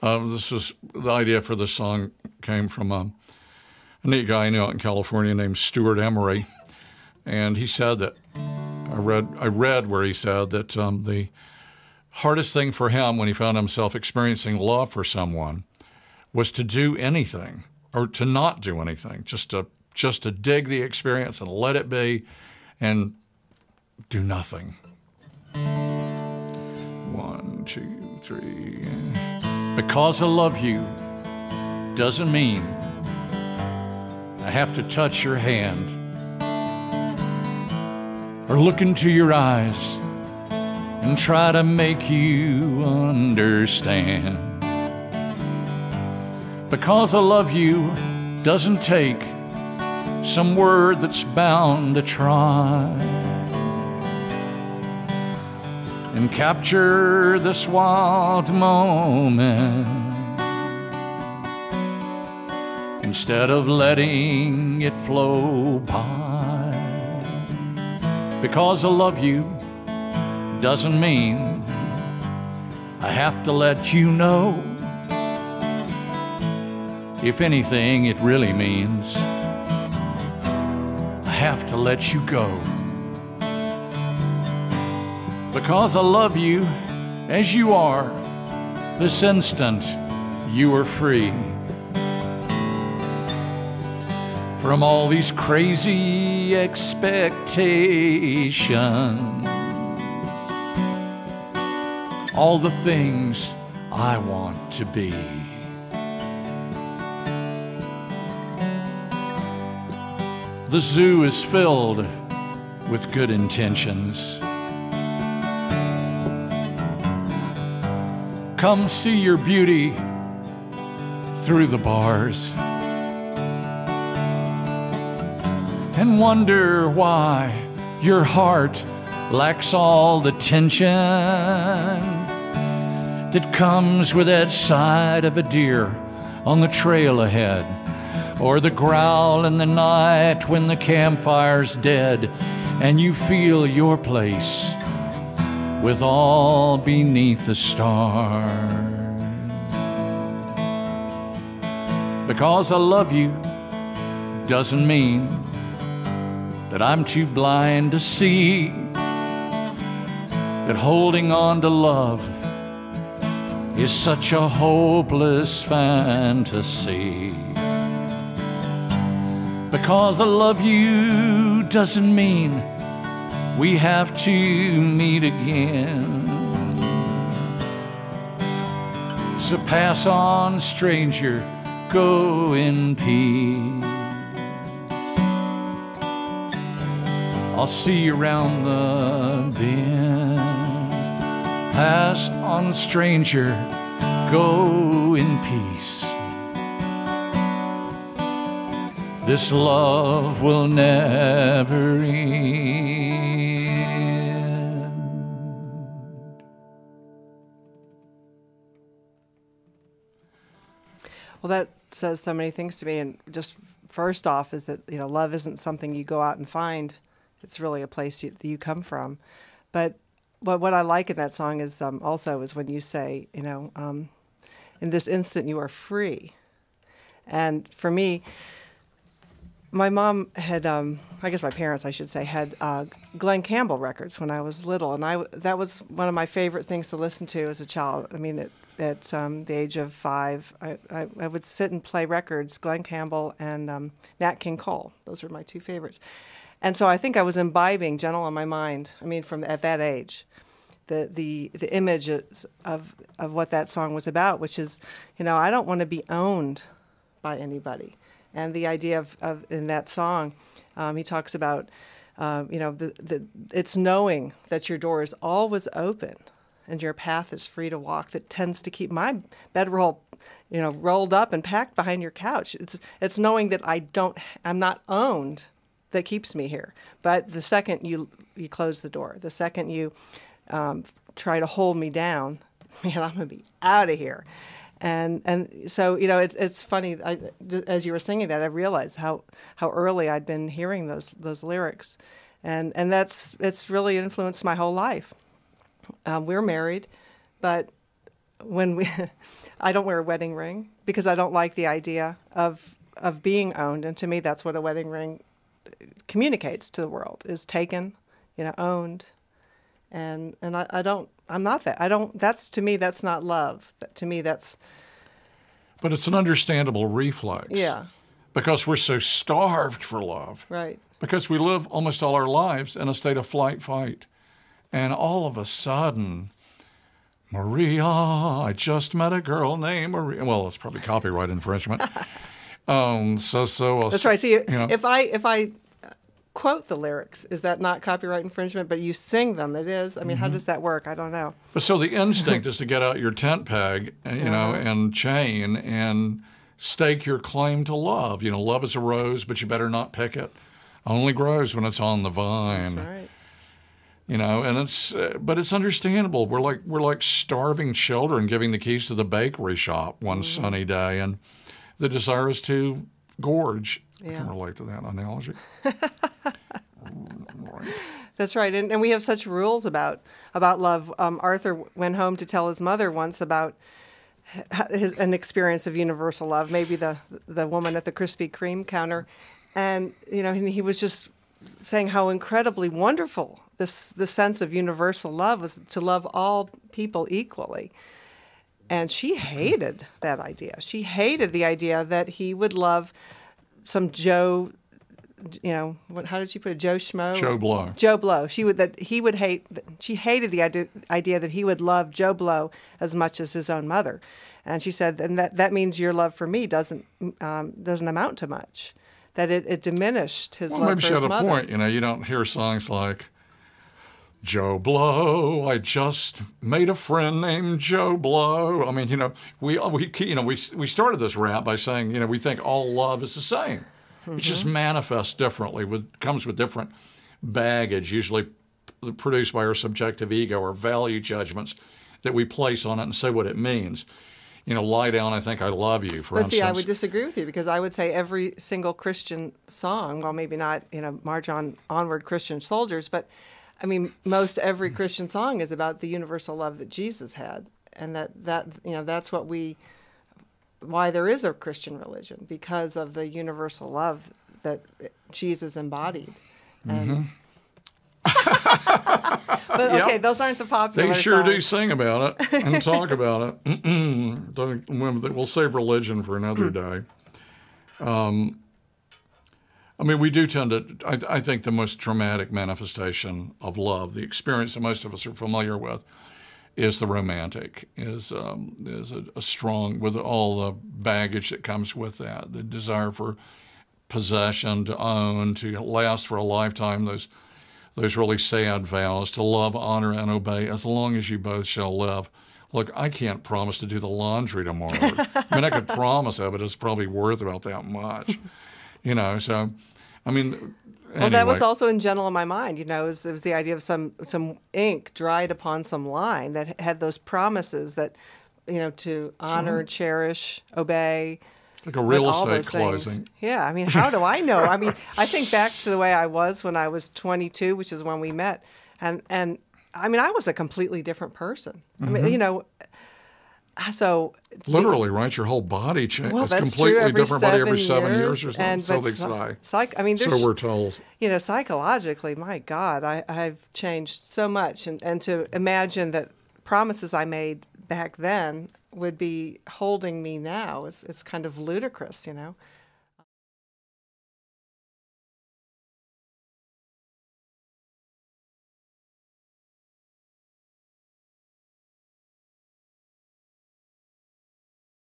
This is the idea for this song came from a neat guy I knew out in California named Stuart Emery, and he said that I read where he said that the hardest thing for him when he found himself experiencing love for someone was to do anything or to not do anything, just to dig the experience and let it be, and do nothing. 1, 2, 3. Because I love you doesn't mean I have to touch your hand or look into your eyes and try to make you understand. Because I love you doesn't take some word that's bound to try and capture this wild moment instead of letting it flow by. Because I love you doesn't mean I have to let you know. If anything, it really means I have to let you go. Because I love you as you are, this instant you are free from all these crazy expectations, all the things I want to be. The zoo is filled with good intentions. Come see your beauty through the bars and wonder why your heart lacks all the tension that comes with that sight of a deer on the trail ahead, or the growl in the night when the campfire's dead and you feel your place with all beneath the stars. Because I love you doesn't mean that I'm too blind to see that holding on to love is such a hopeless fantasy. Because I love you doesn't mean we have to meet again. So pass on, stranger, go in peace. I'll see you around the bend. Pass on, stranger, go in peace. This love will never end. Well, that says so many things to me. And just first off is that, love isn't something you go out and find. It's really a place that you come from. But what I like in that song is also is when you say, in this instant you are free. And for me, my mom had, I guess my parents, I should say, had Glenn Campbell records when I was little, and that was one of my favorite things to listen to as a child. I mean, at the age of 5, I would sit and play records, Glenn Campbell and Nat King Cole. Those were my two favorites. And so I think I was imbibing Gentle on my mind, from at that age, the images of what that song was about, which is, I don't want to be owned by anybody. And the idea of in that song, he talks about, it's knowing that your door is always open and your path is free to walk that tends to keep my bedroll, rolled up and packed behind your couch. It's knowing that I'm not owned that keeps me here. But the second you close the door, the second you try to hold me down, man, I'm going to be out of here. And so, it's funny, as you were singing that, I realized how early I'd been hearing those lyrics. And it's really influenced my whole life. We're married, but when we, I don't wear a wedding ring because I don't like the idea of being owned, and to me, that's what a wedding ring communicates to the world: is taken, owned, and I don't. I'm not that. I don't. That's to me. That's not love. To me, that's. But it's an understandable reflex. Yeah. Because we're so starved for love. Right. Because we live almost all our lives in a state of flight, fight. And all of a sudden, Maria, I just met a girl named Maria. Well, it's probably copyright infringement. That's right. See, if I quote the lyrics, is that not copyright infringement? But you sing them, it is. I mean, how does that work? I don't know. But so the instinct is to get out your tent peg, and chain and stake your claim to love. Love is a rose, but you better not pick it. Only grows when it's on the vine. That's right. And but it's understandable. We're like starving children giving the keys to the bakery shop one sunny day, and the desire is to gorge. Yeah. I can relate to that analogy. Right. That's right. And we have such rules about love. Arthur went home to tell his mother once about an experience of universal love, maybe the woman at the Krispy Kreme counter. And, he was just saying how incredibly wonderful the sense of universal love was, to love all people equally. And she hated that idea. She hated the idea that he would love some Joe, how did she put it? Joe Schmo? Joe Blow. Joe Blow. She hated the idea that he would love Joe Blow as much as his own mother. And she said, and that means your love for me doesn't amount to much. That it diminished his love for his mother. Maybe she had a point. You don't hear songs like, Joe Blow, I just made a friend named Joe Blow. I mean, we started this rap by saying, we think all love is the same. It just manifests differently, comes with different baggage, usually produced by our subjective ego or value judgments that we place on it and say what it means. Lie down, I think I love you, for instance. See, I would disagree with you, because I would say every single Christian song, well, maybe not, March On, Onward Christian Soldiers, but I mean, most every Christian song is about the universal love that Jesus had, and that's why there is a Christian religion, because of the universal love that Jesus embodied. And but okay, Yep. Those aren't the popular They sure songs. do sing about it and talk about it. We'll save religion for another day. We do tend to, I think the most dramatic manifestation of love, the experience that most of us are familiar with, is the romantic, is a strong, with all the baggage that comes with that, the desire for possession, to own, to last for a lifetime, those really sad vows, to love, honor, and obey as long as you both shall live. Look, I can't promise to do the laundry tomorrow. I could promise it, but it's probably worth about that much. So, anyway. Well, that was also in Gentle in My Mind, it was the idea of some ink dried upon some line that had those promises that, to honor, cherish, obey. Like a real estate closing. Things. Yeah, how do I know? I think back to the way I was when I was 22, which is when we met, and I was a completely different person. So literally, right? Your whole body changed. Well, it's that's completely true. different body every 7 years or something. So they say. So we're told. Psychologically, my God, I've changed so much, and to imagine that promises I made back then would be holding me now, it's kind of ludicrous,